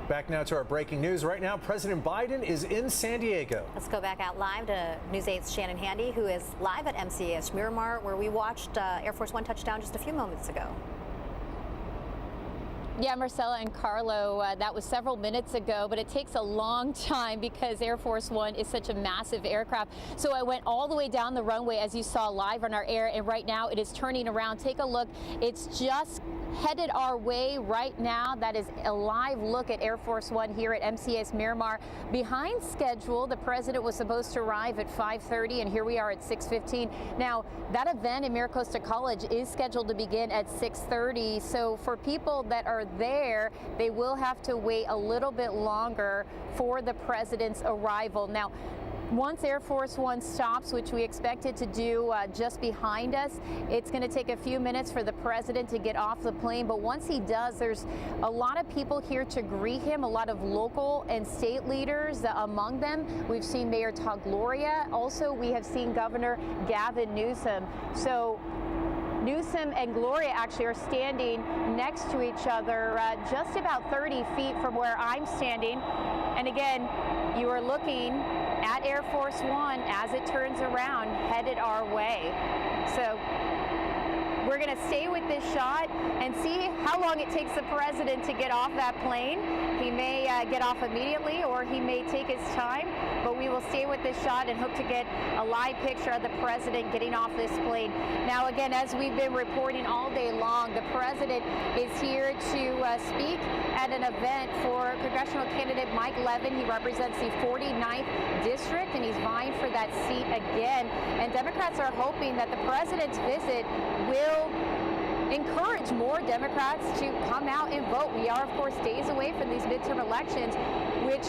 Back now to our breaking news. Right now, President Biden is in San Diego. Let's go back out live to News 8's Shannon Handy, who is live at MCAS Miramar, where we watched Air Force One touchdown just a few moments ago. Yeah, Marcella and Carlo, that was several minutes ago, but it takes a long time because Air Force One is such a massive aircraft. So I went all the way down the runway, as you saw live on our air, and right now it is turning around. Take a look. It's just headed our way right now. That is a live look at Air Force One here at MCAS Miramar. Behind schedule, the president was supposed to arrive at 5:30, and here we are at 6:15. Now, that event in Miracosta College is scheduled to begin at 6:30, so for people that are there, they will have to wait a little bit longer for the president's arrival. Now, once Air Force One stops, which we expect it to do just behind us, it's going to take a few minutes for the president to get off the plane. But once he does, there's a lot of people here to greet him, a lot of local and state leaders among them. We've seen Mayor Todd Gloria. Also, we have seen Governor Gavin Newsom. So Newsom and Gloria actually are standing next to each other just about 30 feet from where I'm standing. And again, you are looking at Air Force One as it turns around, headed our way. So we're going to stay with this shot and see how long it takes the president to get off that plane. He may get off immediately, or he may take his time, but we will stay with this shot and hope to get a live picture of the president getting off this plane. Now, again, as we've been reporting all day long, the president is here to speak at an event for congressional candidate Mike Levin. He represents the 49th district, and he's vying for that seat again. And Democrats are hoping that the president's visit will encourage more Democrats to come out and vote. We are, of course, days away from these midterm elections, which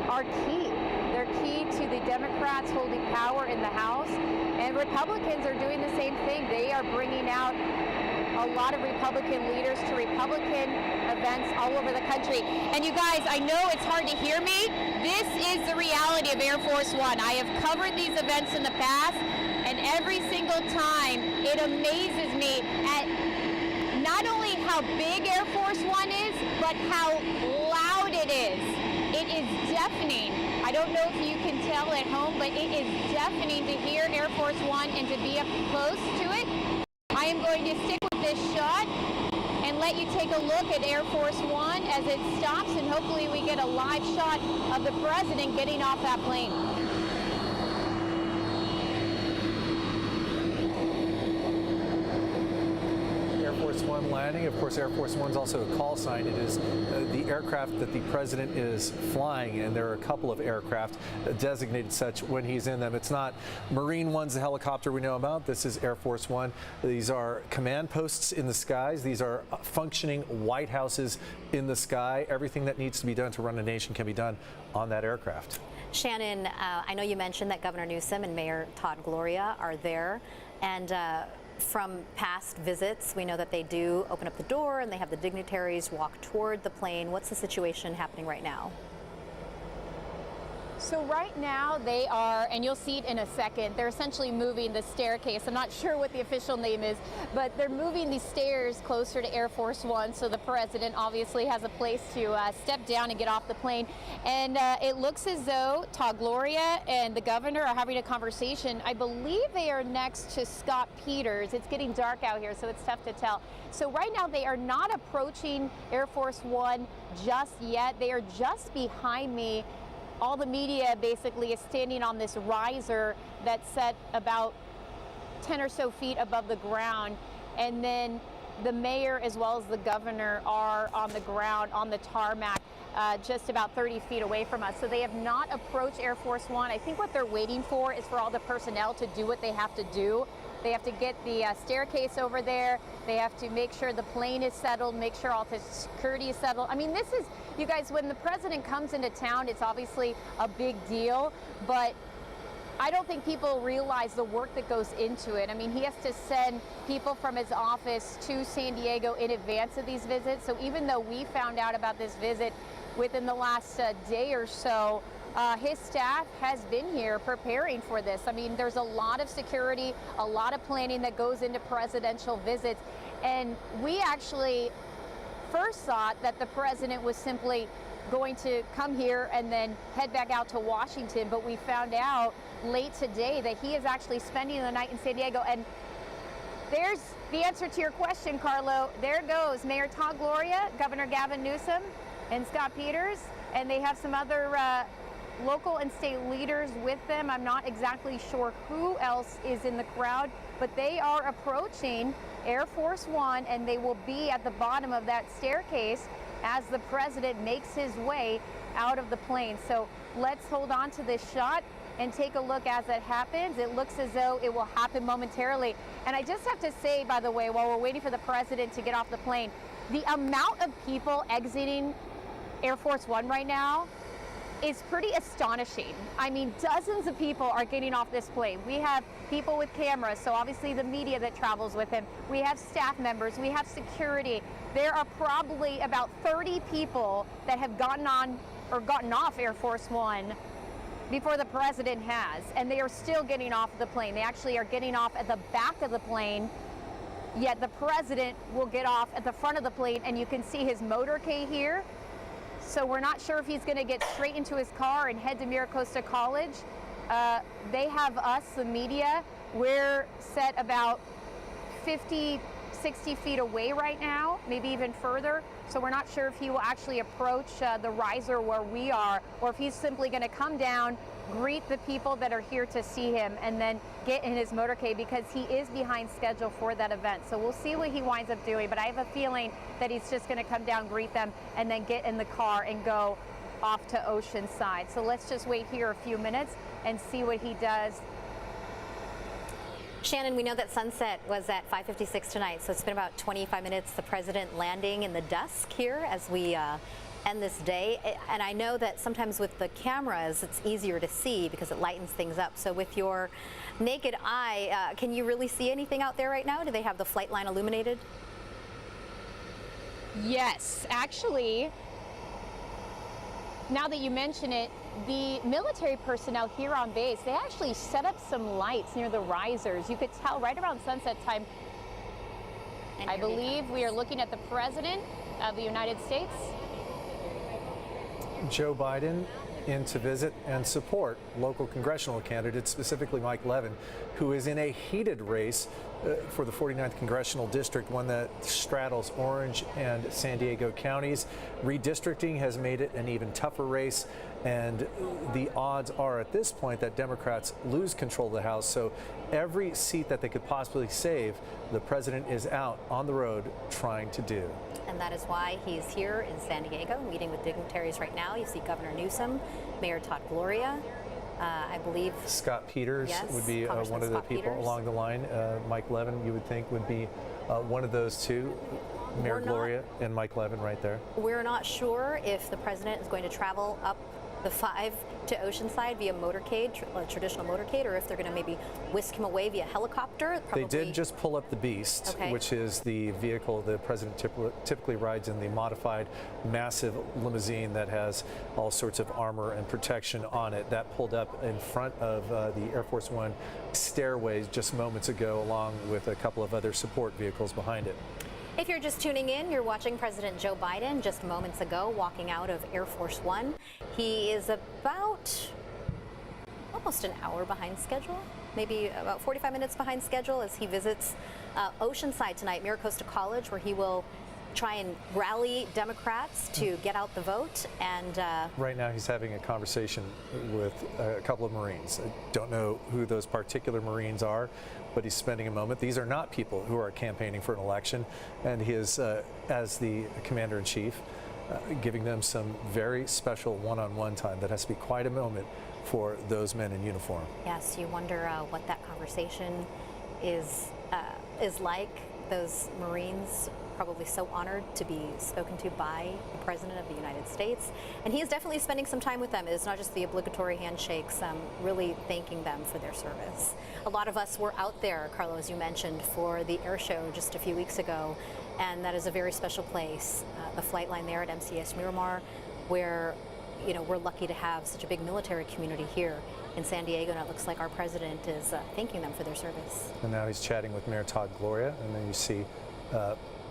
are key. They're key to the Democrats holding power in the House, and Republicans are doing the same thing. They are bringing out a lot of Republican leaders to Republican events all over the country. And you guys, I know it's hard to hear me. This is the reality of Air Force One. I have covered these events in the past, and every single time it amazes me at not only how big Air Force One is, but how loud it is. It is deafening. I don't know if you can tell at home, but it is deafening to hear Air Force One and to be up close to it. I am going to stick with this shot and let you take a look at Air Force One as it stops, and hopefully we get a live shot of the president getting off that plane. Air Force One landing. Of course, Air Force One's also a call sign. It is the aircraft that the president is flying, and there are a couple of aircraft designated such when he's in them. It's not Marine One's the helicopter we know about. This is Air Force One. These are command posts in the skies. These are functioning White Houses in the sky. Everything that needs to be done to run a nation can be done on that aircraft. Shannon, I know you mentioned that Governor Newsom and Mayor Todd Gloria are there, and from past visits, we know that they do open up the door and they have the dignitaries walk toward the plane. What's the situation happening right now? So right now they are, and you'll see it in a second, they're essentially moving the staircase. I'm not sure what the official name is, but they're moving the stairs closer to Air Force One, so the president obviously has a place to step down and get off the plane. And it looks as though Todd Gloria and the governor are having a conversation. I believe they are next to Scott Peters. It's getting dark out here, so it's tough to tell. So right now they are not approaching Air Force One just yet. They are just behind me. All the media basically is standing on this riser that's set about 10 or so feet above the ground. And then the mayor as well as the governor are on the ground on the tarmac just about 30 feet away from us. So they have not approached Air Force One. I think what they're waiting for is for all the personnel to do what they have to do. They have to get the staircase over there. They have to make sure the plane is settled, make sure all the security is settled. I mean, this is, you guys, when the president comes into town, it's obviously a big deal, but I don't think people realize the work that goes into it. I mean, he has to send people from his office to San Diego in advance of these visits. So even though we found out about this visit within the last day or so, his staff has been here preparing for this. I mean, there's a lot of security, a lot of planning that goes into presidential visits. And we actually first thought that the president was simply going to come here and then head back out to Washington, but we found out late today that he is actually spending the night in San Diego. And there's the answer to your question, Carlo. There goes Mayor Todd Gloria, Governor Gavin Newsom, and Scott Peters, and they have some other local and state leaders with them. I'm not exactly sure who else is in the crowd, but they are approaching Air Force One, and they will be at the bottom of that staircase as the president makes his way out of the plane. So let's hold on to this shot and take a look as it happens. It looks as though it will happen momentarily. And I just have to say, by the way, while we're waiting for the president to get off the plane, the amount of people exiting Air Force One right now is pretty astonishing. I mean, dozens of people are getting off this plane. We have people with cameras, so obviously the media that travels with him. We have staff members, we have security. There are probably about 30 people that have gotten on or gotten off Air Force One before the president has, and they are still getting off the plane. They actually are getting off at the back of the plane, yet the president will get off at the front of the plane, and you can see his motorcade here. So we're not sure if he's going to get straight into his car and head to Miracosta College. They have us, the media, we're set about 50, 60 feet away right now, maybe even further. So we're not sure if he will actually approach the riser where we are, or if he's simply going to come down, greet the people that are here to see him, and then get in his motorcade, because he is behind schedule for that event. So we'll see what he winds up doing, but I have a feeling that he's just going to come down, greet them, and then get in the car and go off to Oceanside. So let's just wait here a few minutes and see what he does. Shannon, we know that sunset was at 5:56 tonight, so it's been about 25 minutes. The president landing in the dusk here as we end this day. And I know that sometimes with the cameras, it's easier to see because it lightens things up. So with your naked eye, can you really see anything out there right now? Do they have the flight line illuminated? Yes, actually, now that you mention it, the military personnel here on base, they actually set up some lights near the risers. You could tell right around sunset time. And I believe we are looking at the President of the United States. Joe Biden in to visit and support local congressional candidates, specifically Mike Levin, who is in a heated race for the 49th Congressional District, one that straddles Orange and San Diego counties. Redistricting has made it an even tougher race, and the odds are at this point that Democrats lose control of the House. So every seat that they could possibly save, the president is out on the road trying to do. And that is why he's here in San Diego, meeting with dignitaries right now. You see Governor Newsom, Mayor Todd Gloria, I believe Scott Peters would be one of the people along the line. Mike Levin, you would think, would be one of those two. Mayor Gloria and Mike Levin right there. We're not sure if the president is going to travel up the 5 to Oceanside via motorcade, traditional motorcade, or if they're going to maybe whisk him away via helicopter. They did just pull up the Beast, which is the vehicle the president typically rides in, the modified massive limousine that has all sorts of armor and protection on it. That pulled up in front of the Air Force One stairways just moments ago, along with a couple of other support vehicles behind it. If you're just tuning in, you're watching President Joe Biden just moments ago walking out of Air Force One. He is about almost an hour behind schedule, maybe about 45 minutes behind schedule, as he visits Oceanside tonight, Miracosta College, where he will try and rally Democrats to get out the vote. And right now he's having a conversation with a couple of Marines. I don't know who those particular Marines are, but he's spending a moment. These are not people who are campaigning for an election, and he is, as the commander-in-chief, giving them some very special one-on-one time. That has to be quite a moment for those men in uniform. Yes, you wonder what that conversation is like. Those Marines probably so honored to be spoken to by the President of the United States. And he is definitely spending some time with them. It's not just the obligatory handshakes, really thanking them for their service. A lot of us were out there, Carlo, as you mentioned, for the air show just a few weeks ago, and that is a very special place, the flight line there at MCS Miramar, where we're lucky to have such a big military community here in San Diego, and it looks like our president is thanking them for their service. And now he's chatting with Mayor Todd Gloria, and then you see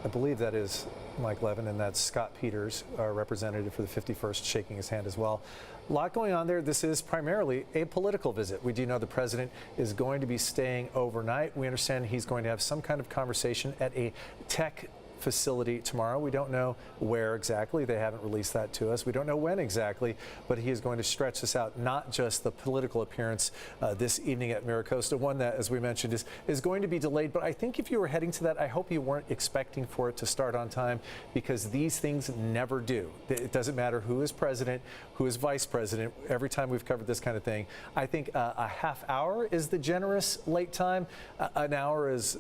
I believe that is Mike Levin, and that's Scott Peters, our representative for the 51st, shaking his hand as well. A lot going on there. This is primarily a political visit. We do know the president is going to be staying overnight. We understand he's going to have some kind of conversation at a tech facility tomorrow. We don't know where exactly. They haven't released that to us. We don't know when exactly, but he is going to stretch this out, not just the political appearance this evening at Miracosta, one that, as we mentioned, is going to be delayed. But I think if you were heading to that, I hope you weren't expecting for it to start on time, because these things never do. It doesn't matter who is president, who is vice president. Every time we've covered this kind of thing, I think a half hour is the generous late time. An hour is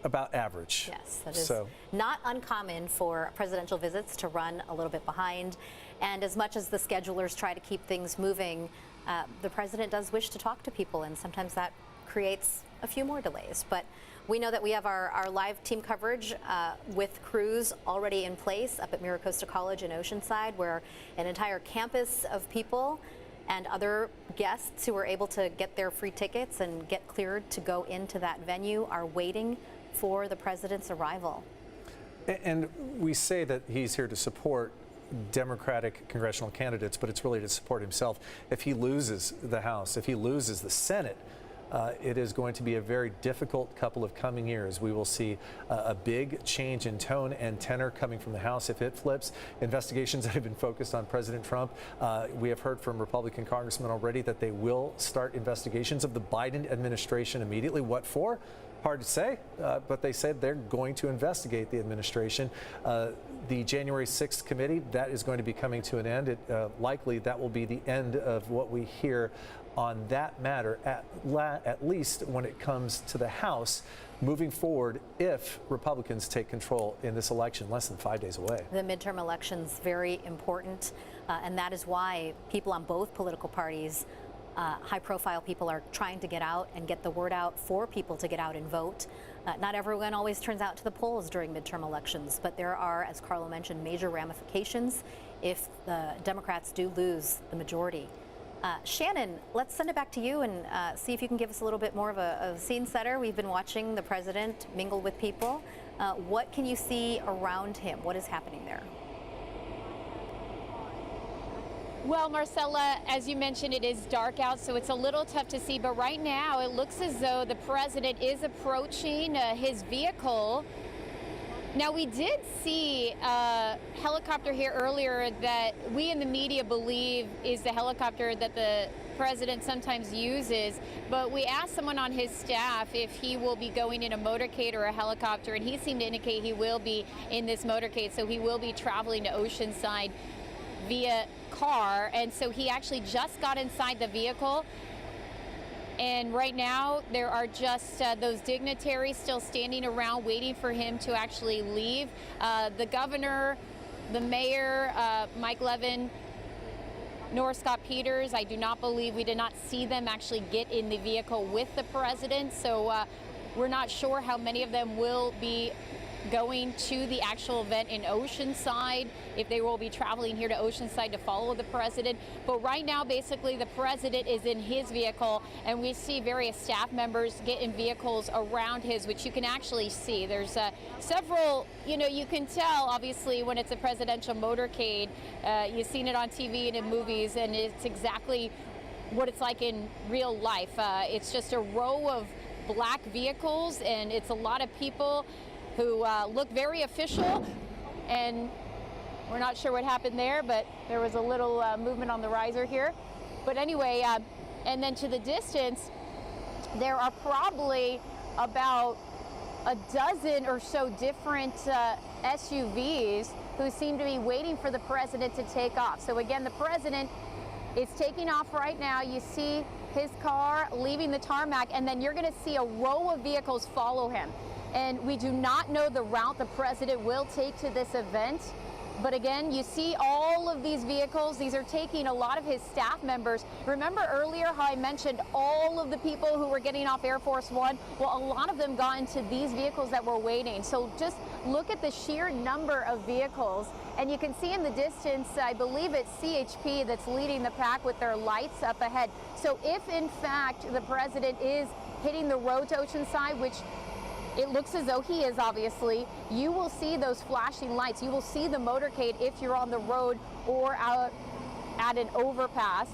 about average. Yes, that is not uncommon for presidential visits to run a little bit behind. And as much as the schedulers try to keep things moving, the president does wish to talk to people, and sometimes that creates a few more delays. But we know that we have our live team coverage with crews already in place up at Miracosta College in Oceanside, where an entire campus of people and other guests who were able to get their free tickets and get cleared to go into that venue are waiting for the president's arrival. And we say that he's here to support Democratic congressional candidates, but it's really to support himself. If he loses the House, if he loses the Senate, it is going to be a very difficult couple of coming years. We will see a big change in tone and tenor coming from the House if it flips. Investigations that have been focused on President Trump. We have heard from Republican congressmen already that they will start investigations of the Biden administration immediately. What for? Hard to say, but they said they're going to investigate the administration. The January 6th committee, that is going to be coming to an end. Likely that will be the end of what we hear on that matter, at least when it comes to the House moving forward, if Republicans take control in this election less than 5 days away. The midterm election's very important, and that is why people on both political parties, high-profile people, are trying to get out and get the word out for people to get out and vote. Not everyone always turns out to the polls during midterm elections, but there are, as Carlo mentioned, major ramifications if the Democrats do lose the majority. Shannon, let's send it back to you and see if you can give us a little bit more of a scene setter. We've been watching the president mingle with people. What can you see around him? What is happening there? Well, Marcella, as you mentioned, it is dark out, so it's a little tough to see. But right now, it looks as though the president is approaching his vehicle. Now, we did see a helicopter here earlier that we in the media believe is the helicopter that the president sometimes uses, but we asked someone on his staff if he will be going in a motorcade or a helicopter, and he seemed to indicate he will be in this motorcade, so he will be traveling to Oceanside via car. And so he actually just got inside the vehicle. And right now, there are just those dignitaries still standing around waiting for him to actually leave. The governor, the mayor, Mike Levin, nor Scott Peters, I do not believe, we did not see them actually get in the vehicle with the president. So we're not sure how many of them will be going to the actual event in Oceanside, if they will be traveling here to Oceanside to follow the president. But right now, basically, the president is in his vehicle, and we see various staff members get in vehicles around his, which you can actually see. There's several, you can tell, obviously, when it's a presidential motorcade. You've seen it on TV and in movies, and it's exactly what it's like in real life. It's just a row of black vehicles, and it's a lot of people who look very official, and we're not sure what happened there, but there was a little movement on the riser here. But anyway, and then to the distance, there are probably about a dozen or so different SUVs who seem to be waiting for the president to take off. So again, the president is taking off right now. You see his car leaving the tarmac, and then you're going to see a row of vehicles follow him. And we do not know the route the president will take to this event. But again, you see all of these vehicles. These are taking a lot of his staff members. Remember earlier how I mentioned all of the people who were getting off Air Force One? Well, a lot of them got into these vehicles that were waiting. So just look at the sheer number of vehicles. And you can see in the distance, I believe it's CHP that's leading the pack with their lights up ahead. So if in fact the president is hitting the road to Oceanside, which It looks as though he is, obviously. You will see those flashing lights. You will see the motorcade if you're on the road or out at an overpass.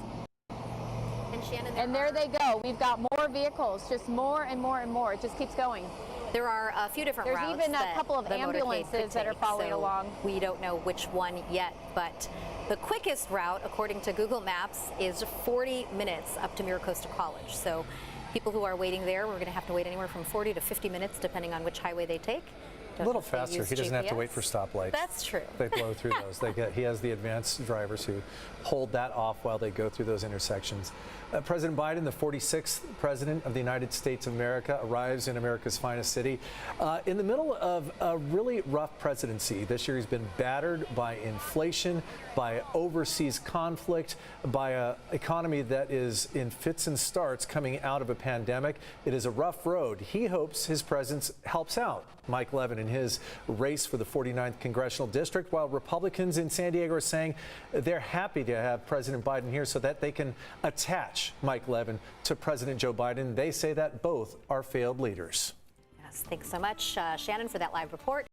And Shannon, And there they go. We've got more vehicles, just more and more and more. It just keeps going. there are a few different There's routes. even a that couple of the motorcade ambulances could that are take, following so along. We don't know which one yet, but the quickest route, according to Google Maps, is 40 minutes up to Miracosta College. So people who are waiting there, we're going to have to wait anywhere from 40 to 50 minutes, depending on which highway they take. A little faster. He doesn't have to wait for stoplights. That's true. They blow through those. He has the advanced drivers who hold that off while they go through those intersections. President Biden, the 46th president of the United States of America, arrives in America's finest city in the middle of a really rough presidency. This year he's been battered by inflation, by overseas conflict, by an economy that is in fits and starts coming out of a pandemic. It is a rough road. He hopes his presence helps out Mike Levin in his race for the 49th congressional district, while Republicans in San Diego are saying they're happy to have President Biden here so that they can attach Mike Levin to President Joe Biden. They say that both are failed leaders. Yes, thanks so much, Shannon, for that live report.